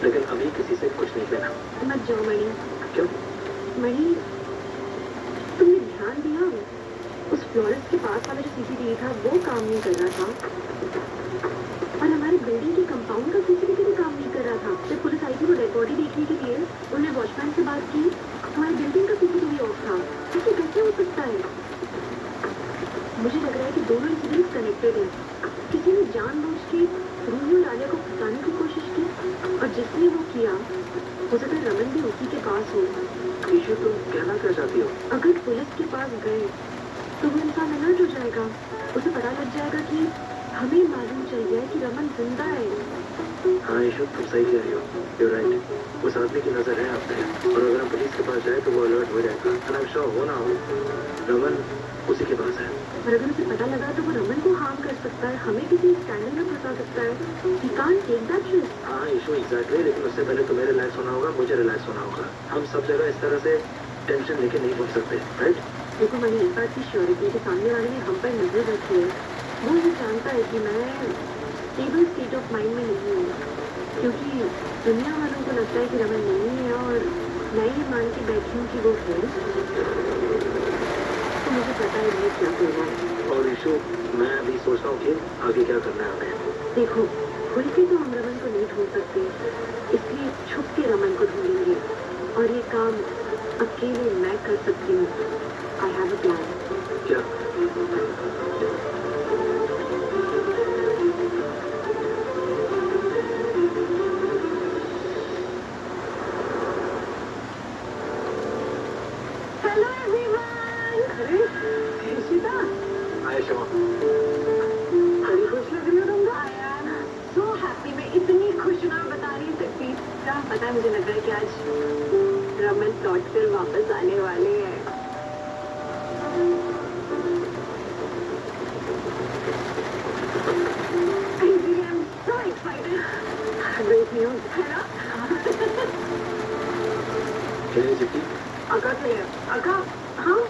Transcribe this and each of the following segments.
लेकिन अभी किसी से कुछ नहीं लेना। मत जाओ मणि। क्यों? मणि, तुमने ध्यान दिया उस फ्लोरेंस के पास वाला जो सीसीटीवी था वो काम नहीं कर रहा था, और हमारे बिल्डिंग के कंपाउंड का सीसीटीवी भी काम नहीं कर रहा था। जब पुलिस आई थी वो डेड बॉडी देखने के लिए, उन्होंने वॉचमैन से बात की, हमारी बिल्डिंग का सीसीटीवी ऑफ था। ऐसे कैसे हो सकता है? मुझे लग रहा है कि दोनों इंसिडेंट्स कनेक्टेड हैं। किसी ने जानबूझ के रूही और आलिया को फंसाने की कोशिश की, और जिसने वो किया हो सकता है रमन भी उसी के पास हो। ईशु, तुम कहना क्या चाहती हो? अगर पुलिस के पास गए तो वो इंसान अलर्ट हो जाएगा। उसे पता लग जाएगा कि हमें मालूम चल गया है कि रमन जिंदा है। हाँ ईशु, तुम सही कह रही हो। You're right. उस आदमी की नजर है आप पे, और अगर हम पुलिस के पास जाए तो वो अलर्ट हो जाएगा। And I'm sure हो ना हो, रमन उसी के पास है। और अगर उसे पता लगा तो वो रमन को हार्म कर सकता है, हमें किसी स्कैंडल में फंसा सकता है। He can't take that risk. हाँ ईशु, एग्जैक्टली। लेकिन उससे पहले तुम्हें रिलैक्स होना होगा, मुझे रिलैक्स होना होगा। हम सब जगह इस तरह से टेंशन लेके नहीं पहुंच सकते, राइट? देखो मैंने इस बात की श्योरिटी कि सामने वाले ने हम पर नजर रखी है। वो ये जानता है कि मैं स्टेबल स्टेट ऑफ माइंड में नहीं हूँ, क्योंकि दुनिया वालों को लगता है कि रमन नहीं है, और मैं ये मान के बैठी हूँ कि वो है। तो मुझे पता है मुझे क्या करना है। और ईशु, मैं अभी सोच रहा हूँ कि आगे क्या करना है हमें। देखो, खुल के तो हम रमन को नहीं ढूंढ सकते, इसलिए छुप के रमन को ढूंढेंगे, और ये काम अकेले मैं कर सकती हूँ। I have a plan. क्या? Hello everyone. अरे ईशिता, हाय शिवा। बड़ी खुश लग रही हो तुम। I am so happy. मैं इतनी खुश हूँ ना, बता नहीं सकती। क्या पता है, मुझे लग रहा है कि आज रमन लौट कर वापस आने वाले हैं। I really am so excited. Great news, है ना? क्या है चिट्ठी? अका के लिए। अका, हाँ,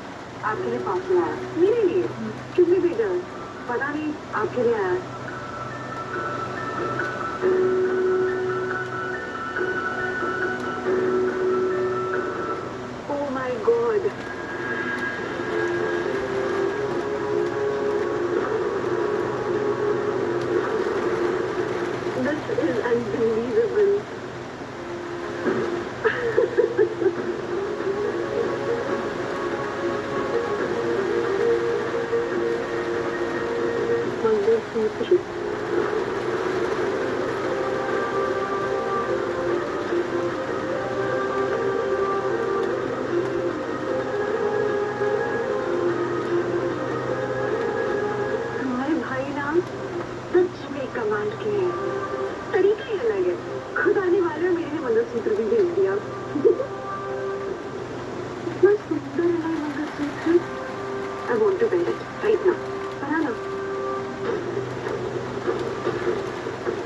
आपके लिए पार्सल आया। मेरे लिए? किसने भेजा? पता नहीं, आपके लिए आया। Oh my God. This is unbelievable. Mangalsutra. हमारे भाई ना सच में कमाल के हैं। तरीका ही अलग है। खुद आने वाले और मेरे लिए मंगलसूत्र भी भेज दिया। इतना सुंदर है ये mangalsutra. I want to wear it right now. पहना।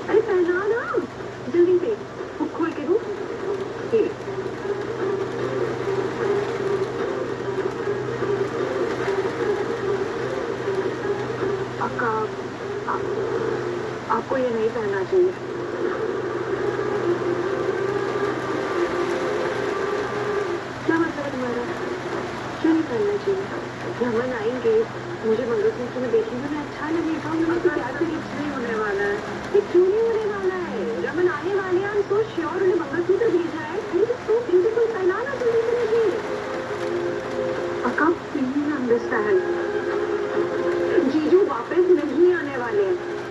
अरे पहना ना, जल्दी से। वो खोल के दूँ? ये। अक्का, आपको ये नहीं पहनना चाहिए। क्या मतलब है तुम्हारा? क्यों नहीं पहनना चाहिए? रमन आएंगे, मुझे मंगलसूत्र में देखेंगे, मैं अच्छा लगेगा। मुझे तो प्यार से कुछ नहीं होने वाला है। ये क्यों नहीं होने वाला है? रमन आने वाले हैं, आई एम सो श्योर। उन्हें मंगलसूत्र भेजा है। It is so beautiful. पहनाना जल्दी से मुझे। अक्का, प्लीज अंडरस्टैंड। जीजू वापस नहीं आने वाले।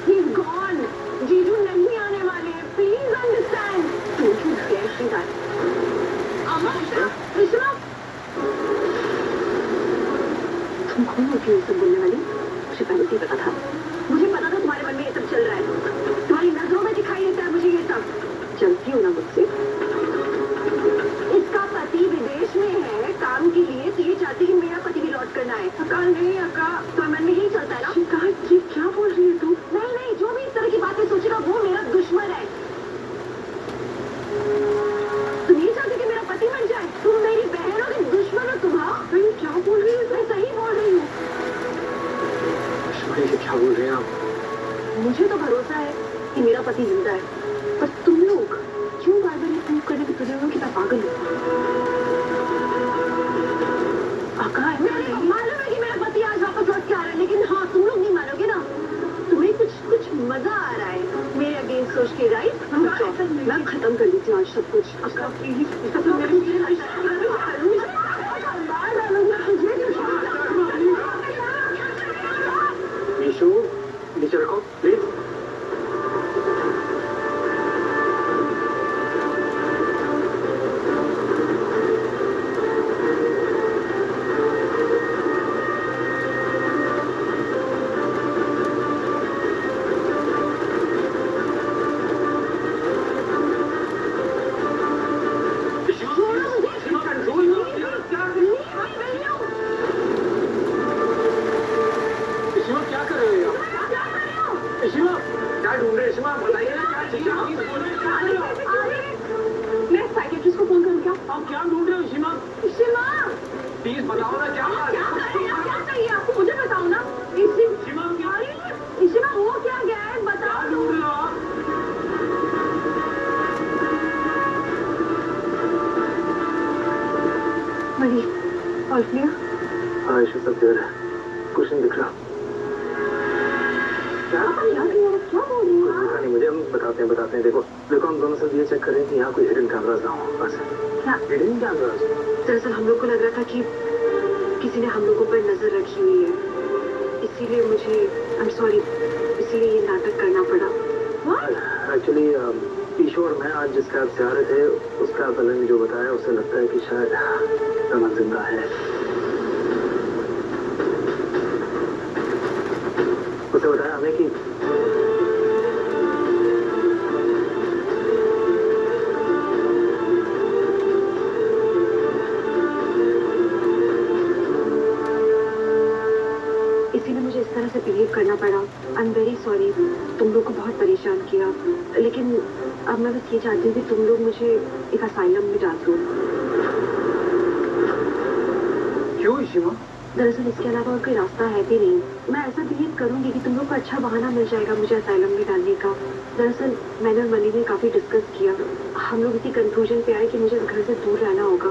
He is gone. जीजू नहीं आने वाले। Please understand. Don't you dare say that. अम्मा, विश्वा, तुम कौन होती हो ये सब बोलने वाली? मुझे पहले से ही पता था। मुझे पता था तुम्हारे मन में ये सब चल रहा है। तुम्हारी नजरों में दिखाई देता है मुझे ये सब। चलती हो ना मुझसे। इसका पति विदेश में है काम के लिए, तो ये चाहती कि मेरा पति भी लौट करना है। अक्का नहीं, अक्का, तो मन में यही चलता है ना? शिका, ये क्या बोल रही है तू? नहीं नहीं, जो भी इस तरह की बातें सोचेगा वो मेरा दुश्मन है। तुम ये चाहते कि मेरा पति मर जाए? तुम मेरी बहनों की दुश्मन हो तुम। हाँ, क्या बोल रही हो? मैं सही बोल रही हूँ। शिवा, ये क्या बोल रहे हैं आप? मुझे तो भरोसा है कि मेरा पति जिंदा है, पर तुम लोग क्यों मैं खत्म कर देती हूँ आज सब कुछ। उसका ईशु, नीचे रखो प्लीज। हाँ ईशु, सब क्लियर है, कुछ नहीं दिख रहा। क्या बोल रही हो? मुझे हम बताते हैं। देखो हम दोनों सब ये चेक कर रहे हैं कि यहाँ कोई हिडन कैमरास ना हो। बस क्या हिडन कैमरास? दरअसल हम लोग को लग रहा था कि किसी ने हम लोगों पर नजर रखी हुई है, इसीलिए मुझे आई एम सॉरी, इसीलिए ये नाटक करना पड़ा। एक्चुअली ईशु और मैं आज जिस कैब से आ रहे थे, उस कैब वाले ने जो बताया उससे लगता है कि शायद रमन जिंदा है। उसे बताया हमें कि इसीलिए मुझे इस तरह से बिहेव करना पड़ा। आई एम वेरी सॉरी, तुम लोग को बहुत परेशान किया, लेकिन अब मैं बस ये चाहती हूँ कि तुम लोग मुझे एक असाइलम में डाल दो। क्यों ईशिमा? दरअसल इसके अलावा और कोई रास्ता है भी नहीं। मैं ऐसा बिहेव करूंगी कि तुम लोग को अच्छा बहाना मिल जाएगा मुझे असाइलम में डालने का। दरअसल मैंने और मनी ने काफी डिस्कस किया, हम लोग इसी कंक्लूजन पे आए कि मुझे इस घर से दूर रहना होगा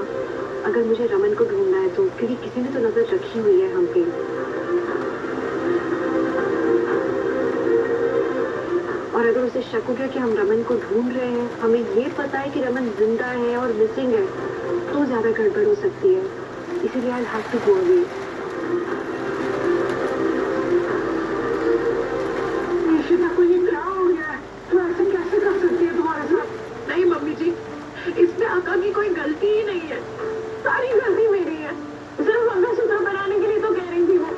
अगर मुझे रमन को ढूंढना है तो, क्योंकि किसी ने तो नजर रखी हुई है हम पे। और अगर उसे शक हो गया कि हम रमन को ढूंढ रहे हैं, हमें ये पता है कि रमन जिंदा है और मिसिंग है, तो ज्यादा गड़बड़ हो सकती है। इसीलिए I have to go away. Ishita को ये क्या हो गया है? तो ऐसे कैसे कर सकती है तुम्हारे साथ? नहीं मम्मी जी, इसमें आका की कोई गलती ही नहीं है, सारी गलती मेरी है। सिर्फ मंगलसूत्र बनाने के लिए तो कह रही थी वो।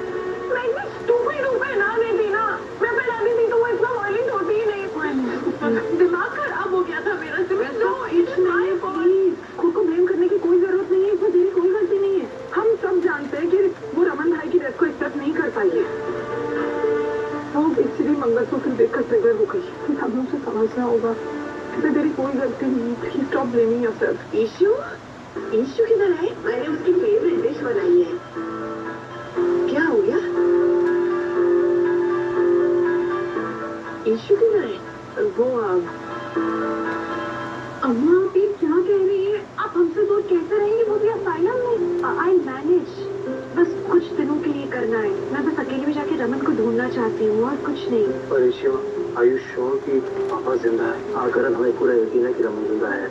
मैं इतनी स्टूपिड हूँ, पहना देती ना, मैं पहना देती तो वो इतना वायलेंट होती ही नहीं। दिमाग खराब हो गया था मेरा। खुद को ब्लेम करने की कोई जरूरत नहीं है, इसमें तेरी कोई गलती नहीं है। हम सब जानते हैं कि वो रमन भाई की डेथ को एक्सेप्ट नहीं कर पाई है, तो इसलिए मंगलसूत्र देखकर ट्रिगर हो गई। हम लोग से समझना होगा, इसमें तेरी कोई गलती नहीं है। Please stop blaming yourself. Ishu किधर है? मैंने उसकी फेवरेट डिश बनाई है। क्या हो गया? ईशु किधर है? वो अम्मा आप ये क्या कह रही है? आप हमसे दूर कैसे रहेंगे, वो भी असाइलम में? आई मैनेज, बस कुछ दिनों के लिए करना है। मैं बस अकेले में जाके रमन को ढूंढना चाहती हूँ और कुछ नहीं। पर ईशु, आर यू श्योर कि पापा जिंदा है? आकर हमें पूरा यकीन है कि रमन जिंदा है,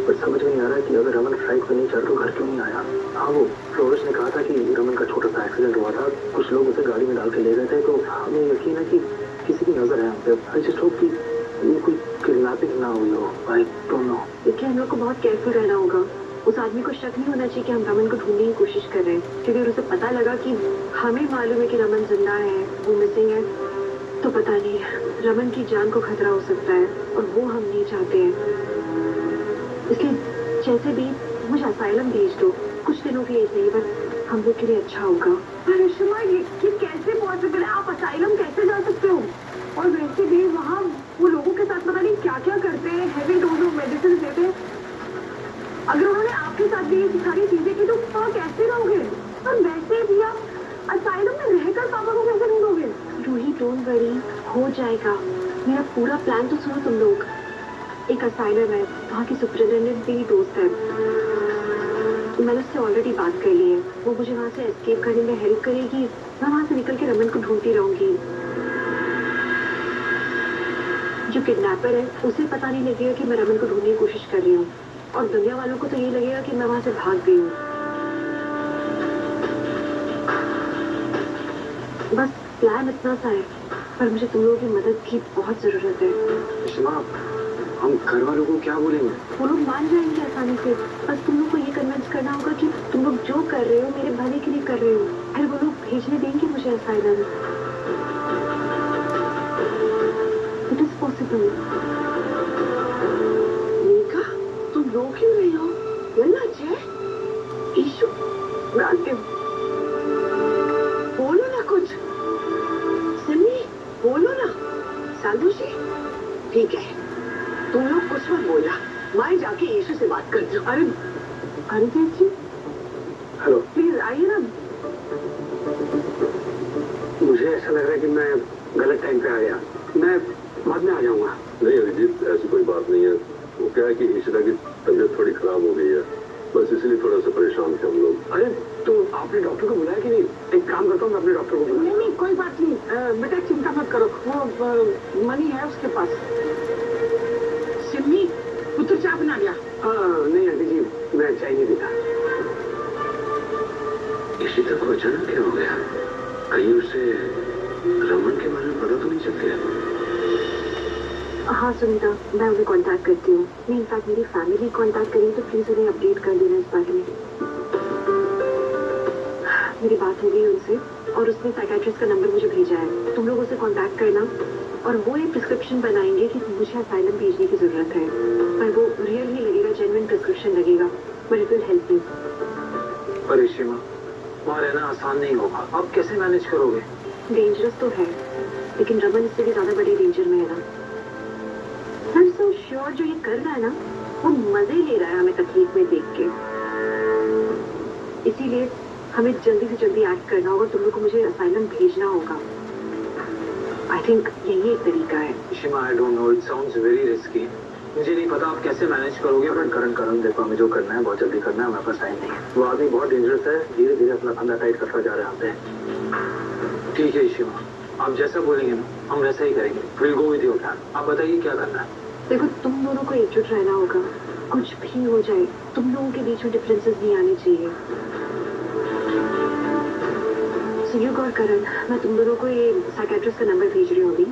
पर समझ में नहीं आ रहा है कि अगर रमन फ्लाइट में नहीं चढ़ तो घर क्यों नहीं आया। हाँ, वो फ्लोरेंस ने कहा था कि रमन का छोटा सा एक्सीडेंट हुआ था, कुछ लोग उसे गाड़ी में डाल के ले गए थे, तो हमें यकीन है कि किसी की नजर है हम पे। आई जस्ट होप कि ये कोई किडनैपिंग ना हुई हो। आई डोंट नो। देखिए हम लोग को बहुत केयरफुल रहना होगा। उस आदमी को शक नहीं होना चाहिए कि हम रमन को ढूंढने की कोशिश कर रहे हैं, क्योंकि अगर उसे पता लगा कि हमें मालूम है कि रमन जिंदा है, वो मिसिंग है, तो पता नहीं रमन की जान को खतरा हो सकता है, और वो हम नहीं चाहते हैं। इसलिए जैसे भी मुझे असाइलम भेज दो, कुछ दिनों के लिए सही, बस हम लोग के लिए अच्छा होगा। अरे शुमा, ये कैसे पॉसिबल है? आप असाइलम कैसे जा सकते हो? और वैसे भी वहाँ वो लोगों के साथ पता नहीं क्या क्या करते हैं, हैवी डोज ऑफ मेडिसिन देते हैं। अगर उन्होंने आपके साथ भी ये सारी चीजें की तो आप कैसे रहोगे? और वैसे भी आप असाइलम में रहकर पापा को कैसे ढूंढोगे? रूही डोंट वरी, हो जाएगा। मेरा पूरा प्लान तो सुनो तुम लोग। एक असाइलम है, वहाँ की सुपरिटेंडेंट मेरी दोस्त है, मैंने उससे ऑलरेडी बात कर ली है। वो मुझे वहाँ से एस्केप करने में हेल्प करेगी, मैं वहाँ से निकल के रमन को ढूंढती रहूंगी। जो किडनैपर है उसे पता नहीं लगेगा कि मैं रमन को ढूंढने की कोशिश कर रही हूँ, और दुनिया वालों को तो ये लगेगा कि मैं वहां से भाग गई हूँ। बस प्लान इतना सा है, पर मुझे तुम लोगों की मदद की बहुत जरूरत है। शिमा, हम घर वालों को क्या बोलेंगे? वो लोग मान जाएंगे आसानी से, बस तुम लोग को ये कन्विंस करना होगा कि तुम लोग जो कर रहे हो मेरे भले के लिए कर रहे हो, फिर वो लोग भेजने देंगे मुझे asylum. It is possible. Mika, तुम रो क्यों रही हो? ईशु, मैं आती हूँ। बोलो ना कुछ। सिमी, बोलो ना। सालूशी, ठीक है, तुम लोग कुछ मत बोलना, मैं जाके यीशु से बात करती हूँ। अरे अरे जी, हेलो, प्लीज आइए ना। मुझे ऐसा लग रहा है कि मैं गलत टाइम पे आ गया। मैं बाद में आ जाऊंगा। नहीं अभिजीत, ऐसी कोई बात नहीं है। वो क्या है कि ईशिता की तबीयत थोड़ी खराब हो गई है, बस इसलिए थोड़ा सा परेशान थे हम लोग। अरे तो आपने डॉक्टर को बुलाया कि नहीं? एक काम करता हूँ, मैं अपने डॉक्टर को बुला। नहीं नहीं, कोई बात नहीं, बेटा चिंता मत करो, वो मनी है उसके पास। सिमी, पुत्र चाय बना लिया? नहीं आंटी जी, मैं चाय नहीं पीता। ईशिता को अचानक क्या हो गया? कहीं उसे रमन के बारे में पता तो नहीं चल गया? हाँ सुनीता, मैं उन्हें कांटेक्ट करती हूँ। नहीं, इनफैक्ट मेरी फैमिली कांटेक्ट करें तो प्लीज उन्हें अपडेट कर देना इस बारे में। मेरी बात हो गई उनसे और उसने साइकियाट्रिस्ट का नंबर मुझे भेजा है। तुम लोग उसे कांटेक्ट करना और वो एक प्रिस्क्रिप्शन बनाएंगे कि मुझे असाइलम भेजने की जरूरत है, पर वो रियल ही लगेगा, जेन्युइन प्रिस्क्रिप्शन लगेगा, but it will help you. पर शिमा, वहाँ रहना आसान नहीं होगा। आप कैसे मैनेज करोगे? डेंजरस तो है, लेकिन रमन इससे भी ज्यादा बड़े डेंजर में है ना। I'm so sure जो ये कर रहा है ना, वो मजे ले रहा है हमें तकलीफ में देख के। इसीलिए हमें जल्दी से जल्दी एक्ट करना होगा। तुम लोग को मुझे असाइलम भेजना होगा। आई थिंक यही एक तरीका है। Shima, I don't know, it sounds very risky. मुझे नहीं पता आप कैसे मैनेज करोगे, बट करण देखो, हमें जो करना है बहुत जल्दी करना है, हमारे पास टाइम नहीं है। वो आदमी बहुत डेंजरस है, धीरे धीरे अपना फंदा टाइट करता जा रहा है। ठीक है शिमा, आप जैसा बोलेंगे ना हम वैसा ही करेंगे। Will go with your plan. आप बताइए क्या करना है। देखो, तुम दोनों को एकजुट रहना होगा। कुछ भी हो जाए, तुम लोगों के बीच में डिफरेंसेस नहीं आने चाहिए। सुयोग और करण, मैं तुम दोनों को ये साइकियाट्रिस्ट का नंबर भेज रही हूँ अभी।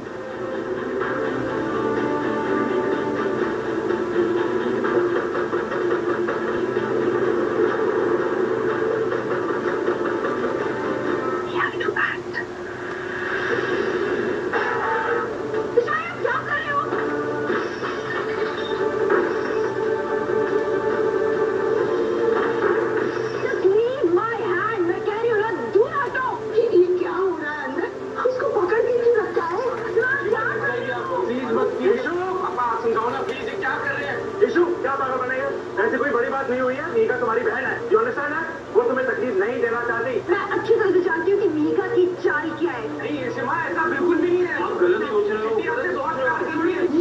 ऐसी कोई बड़ी बात नहीं हुई है। मीका तुम्हारी बहन है, यू अंडरस्टैंड है? वो तुम्हें तकलीफ नहीं देना चाहती। मैं अच्छी तरह से जानती हूँ कि मीका की चाल क्या है। नहीं शिमा, ऐसा बिल्कुल भी नहीं है। आप गलत सोच रहे हो।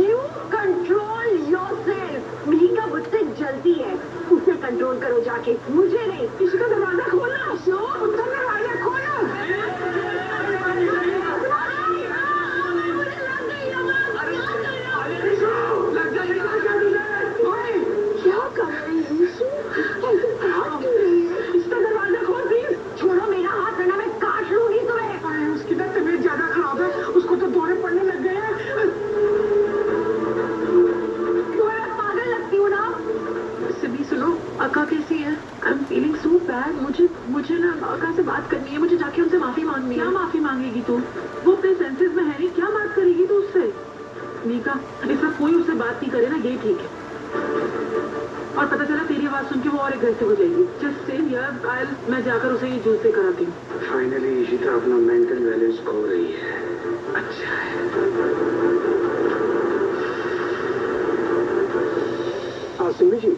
You control yourself. मीका मुझसे जल्दी है, उसे कंट्रोल करो जाके, मुझे नहीं। इसका दरवाजा खोलो, दरवाजा खोलो। क्या कर रही है यीशु? ऐसे भाग क्यों रही है? इसका दरवाजा खोल प्लीज। छोड़ो मेरा हाथ, वरना मैं काट लूंगी तुम्हें। उसकी ना तबीयत ज्यादा खराब है, उसको तो दौरे पड़ने लग गए हैं। तुम्हें मैं पागल लगती हूँ ना? सिमी सुनो, अक्का कैसी है? I am feeling so bad. मुझे ना अक्का से बात करनी है, मुझे जाके उनसे माफी मांगनी है। क्या माफी मांगेगी तू? वो अपने सेंसेस में है नहीं, क्या बात करेगी तू उससे? मीका, इसका कोई उससे बात नहीं करे ना, ये ठीक है। और पता चला तेरी आवाज सुन के वो और एग्रेसिव हो जाएगी। जस्ट सेम यार, मैं जाकर उसे ये जूस से कराती हूँ। फाइनली ईशिता अपना मेंटल बैलेंस खो रही है। अच्छा है। सिमी जी,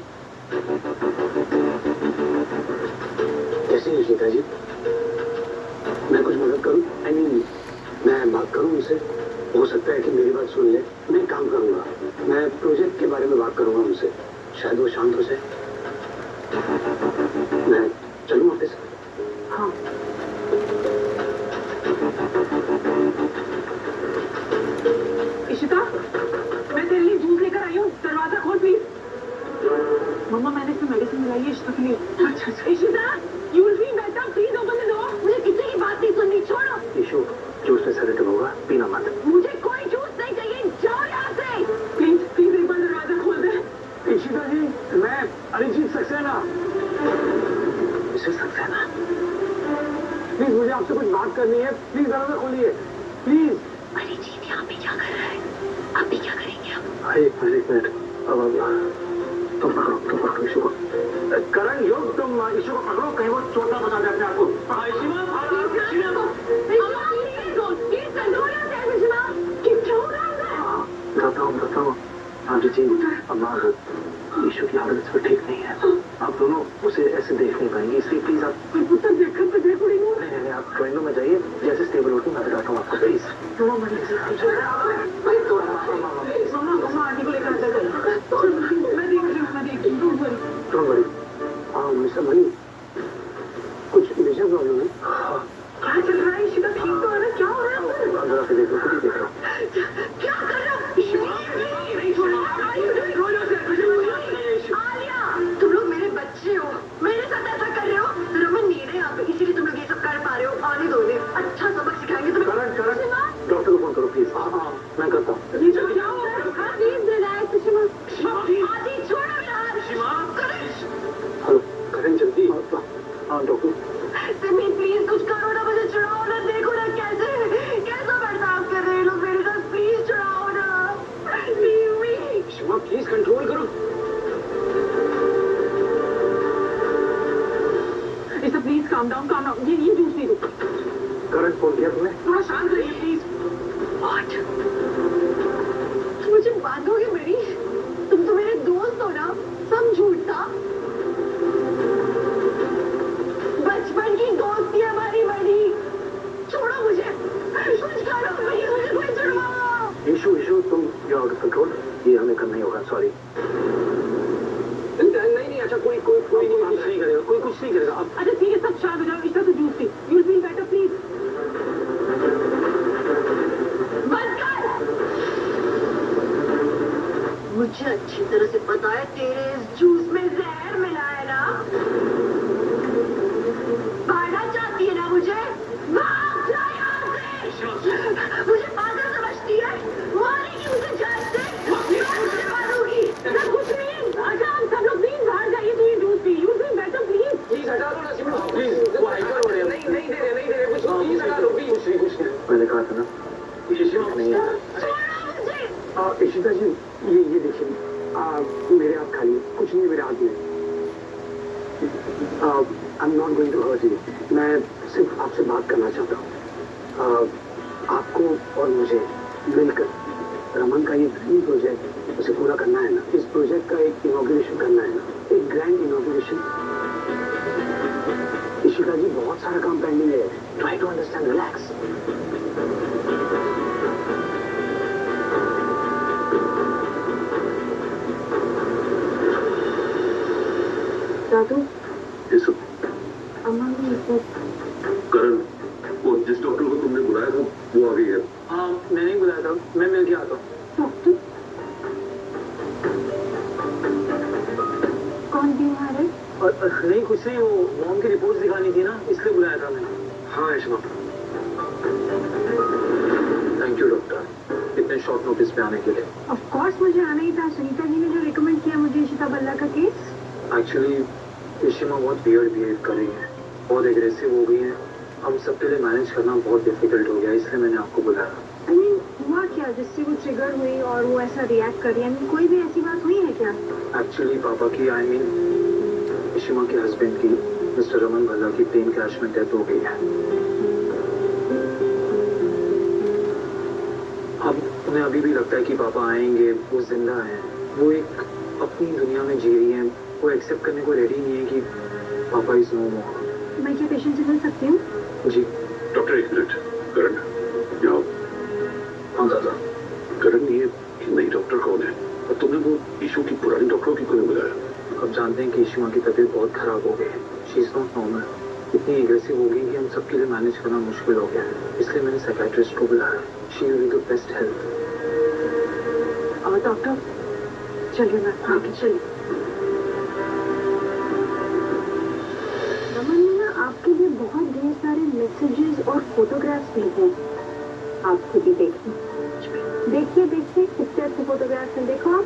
कैसी ईशिता जी? मैं कुछ मदद करूं? आई मीन, मैं बात करूं उनसे? हो सकता है कि मेरी बात सुन ले। मैं काम करूंगा, मैं प्रोजेक्ट के बारे में बात करूंगा उनसे, शायद वो शांत हो जाए। मैं चलूं ऑफिस? हाँ। इशिता, दरवाजा खोल प्लीज। मम्मा मैंने इसमें मेडिसिन मिलाई है इशिता के लिए। अच्छा Ishita, you will feel better, please open the door. मुझे किसी की बात नहीं सुननी, छोड़ो। ईशु, जूस में सेडेटिव होगा, पीना मत। मुझे कोई जूस नहीं चाहिए, जाओ यहाँ से। प्लीज प्लीज एक बार दरवाजा खोल दे। इशिता जी, मैं अरिजीत सक्सेना। मिस्टर सक्सेना, प्लीज मुझे आपसे कुछ बात करनी है, प्लीज दरवाजा खोलिए, प्लीज। अरिजीत यहाँ पे क्या कर रहा है? अभी क्या करेंगे हम? एक मिनट, अब तुम पकड़ो इशू को। करण योग, तुम इशू को पकड़ो, कहीं वो चोट ना बना दे अपने आप को। बताता हूँ जी, अम्मा ईशु की हालत इस पर ठीक नहीं है। आप दोनों उसे ऐसे देख नहीं पाएंगे, इसलिए प्लीज आप नहीं, आप ड्राइंग रूम में जाइए, जैसे स्टेबल होती मैं बताता हूँ आपको, प्लीज। मम्मा आंटी को लेकर अंदर चलो। मैं देख रही हूँ, डोंट वरी। मिस्टर मनी, कुछ मेजर प्रॉब्लम है? क्या चल रहा है? इशिता ठीक तो है ना? क्या हो रहा है? अंदर आके देखो, खुद ही देख रहा हूँ। क्या कर रहे हो? आलिया, तुम लोग मेरे बच्चे हो, मेरे साथ ऐसा कर रहे हो? रमन नहीं है यहाँ पे, इसीलिए तुम लोग ये सब कर पा रहे हो। आने दो इन्हें, अच्छा सबक सिखाएंगे तुम्हें। करण, डॉक्टर को फोन करो प्लीज। मैं करता हूँ। ये जो क्या हो रहा है? हाँ, प्लीज दे रहा है सुषमा। आदि छोड़ो यार। हेलो करण, जल्दी। हाँ डॉक्टर। सिमी प्लीज कुछ करो ना, मुझे छुड़ाओ ना। देखो ना कैसा बर्ताव कर रहे हैं लोग मेरे साथ। प्लीज छुड़ाओ ना, leave me. Shiva please control करो। इसे प्लीज काम डाउन। ये जूस नहीं दो। करण फोन किया तुमने? थोड़ा शांत रहिए प्लीज। व्हाट? मुझे बांधोगे मेरी? तुम तो मेरे दोस्त हो ना, सब झूठ था। बचपन की दोस्ती हमारी बड़ी। छोड़ो मुझे, कुछ करो प्लीज, मुझे कोई छुड़वाओ। इशू तुम यू आउट ऑफ कंट्रोल, ये हमें करना ही होगा, सॉरी। नहीं अच्छा, कोई कुछ नहीं करेगा, कोई कुछ नहीं करेगा। अब अच्छा ठीक है, सब शांत हो जाओ। इतना तो जूस थी, you will feel better please. बंद कर। मुझे अच्छी तरह से पता है तेरे इस जूस में जहर मिला है ना। मारना चाहती है ना मुझे? भाग जा यहाँ से। मुझे पागल समझती है, मारेगी मुझे जान से। मैं तुझे मारूंगी। मैं कुछ नहीं। अच्छा आप सब लोग प्लीज बाहर जाइए, तो ये juice P. You will better please. Please हटा दो ना सिमरन, प्लीज। वो हाइपर हो रहे हैं। नहीं दे रहे कुछ, प्लीज हटा दो प्लीज। कुछ नहीं। मैंने कहा था ना, इशिता नहीं है। इशिता जी, ये देखिए, मेरे हाथ खाली, कुछ नहीं मेरे हाथ में। I am not going to hurt you. मैं सिर्फ आपसे बात करना चाहता हूँ। आपको और मुझे मिलकर रमन का ये ड्रीम प्रोजेक्ट उसे पूरा करना है ना। इस प्रोजेक्ट का एक इनॉग्रेशन करना है ना, एक ग्रैंड इनॉग्रेशन। इशिता जी, बहुत सारा काम पेंडिंग है। Try to understand, relax. दादू, ये सब अम्मा ने करण, वो जिस डॉक्टर को तुमने बुलाया था वो आ गई है। हाँ मैंने ही बुलाया था, मैं मिल के आता हूँ। डॉक्टर कौन बीमार है? नहीं कुछ नहीं, वो मॉम की रिपोर्ट दिखानी थी ना, इसलिए बुलाया था मैंने। हाँ यशमा, थैंक यू डॉक्टर, इतने शॉर्ट नोटिस पे आने के लिए। ऑफ कोर्स मुझे आना ही था। सुनीता जी ने जो रिकमेंड किया मुझे इशिता बल्ला का केस। एक्चुअली इशिमा बहुत वियर्ड बिहेव कर रही है, बहुत एग्रेसिव हो गई है। हम सबके लिए मैनेज करना बहुत डिफिकल्ट हो गया, इसलिए मैंने आपको बुलाया। आई मीन हुआ क्या जिससे वो ट्रिगर हुई और वो ऐसा रिएक्ट कर रही है? कोई भी ऐसी बात हुई है क्या? एक्चुअली पापा की, आई मीन इशिमा के हस्बैंड की, मिस्टर रमन भल्ला की प्लेन क्रैश में डेथ हो गई है। अब उन्हें अभी भी लगता है कि पापा आएंगे, वो जिंदा हैं, वो एक अपनी दुनिया में जी रही हैं। वो एक्सेप्ट करने को रेडी नहीं है कि पापा इज नो मोर। मैं क्या पेशेंट से मिल सकती हूँ? जी डॉक्टर एक मिनट। करण यहाँ। हाँ दादा। करण, ये नई डॉक्टर कौन है और तुमने वो इशू की पुरानी डॉक्टरों की क्यों बुलाया? अब जानते हैं कि इशिमा की तबीयत बहुत खराब हो गई है। शी इज नॉट नॉर्मल, इतनी एग्रेसिव हो गई कि हम सबके लिए मैनेज करना मुश्किल हो गया है, इसलिए मैंने साइकियाट्रिस्ट को बुलाया। She will be the best help. और डॉक्टर चलिए मैं चलिए। रमन ने ना आपके लिए बहुत ढेर सारे मैसेजेस और फोटोग्राफ्स भेजे हैं, आप खुद ही देखिए। देखिए कितने अच्छे फोटोग्राफ्स हैं, देखो आप।